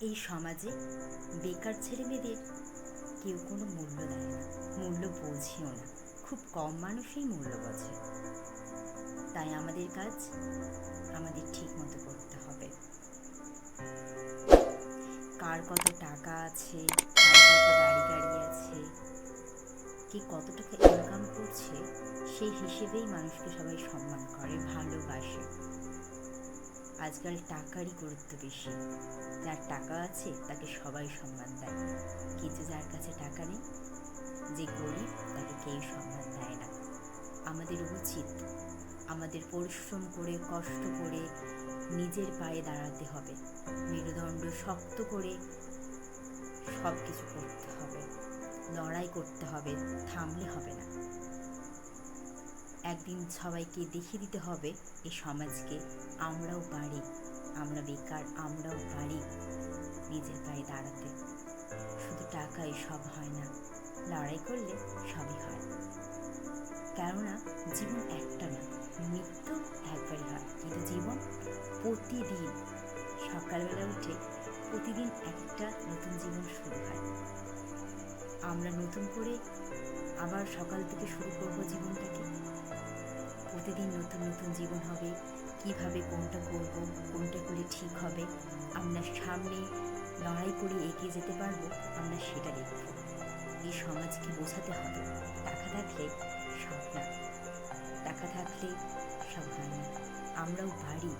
এই সমাজে বেকার ছেলেমেয়েদের কেউ কোনো মূল্য দেয় না, মূল্য বোঝেও না। খুব কম মানুষই মূল্য বোঝে। তাই আমাদের কাজ আমাদের ঠিক মতো করতে হবে। কার কত টাকা আছে, কার কত গাড়ি আছে, কে কত টাকা ইনকাম করছে, সেই হিসেবেই মানুষকে সবাই সম্মান করে, ভালোবাসে। আজকাল টাকারই গুরুত্ব বেশি। যার টাকা আছে তাকে সবাই সম্মান দেয়, কিন্তু যার কাছে টাকা নেই, যে গরিব, তাকে কেউ সম্মান দেয় না। আমাদের উচিত আমাদের পরিশ্রম করে, কষ্ট করে নিজের পায়ে দাঁড়াতে হবে, মেরুদণ্ড শক্ত করে সব কিছু করতে হবে, লড়াই করতে হবে, থামলে হবে না। একদিন সবাইকে দেখিয়ে দিতে হবে এই সমাজকে আমরাও পারি, আমরা বেকার, আমরাও পারি নিজের পায়ে দাঁড়াতে। শুধু টাকাই সব হয় না, লড়াই করলে সবই হয়। কেননা জীবন একটা না, মৃত্যু একবারই হয়, কিন্তু জীবন প্রতিদিন সকালবেলা উঠে প্রতিদিন একটা নতুন জীবন শুরু হয়। আমরা নতুন করে আবার সকাল থেকে শুরু করব জীবনটাকে। প্রতিদিন নতুন নতুন জীবন হবে। কিভাবে কোনটা করব, কোনটা করলে ঠিক হবে, আমরা সামনে লড়াই করে এগিয়ে যেতে পারবো, আমরা সেটা দেখব। এই সমাজকে বোঝাতে হবে টাকা থাকলে সব না, টাকা থাকলে সব হয় না, আমরাও পারি।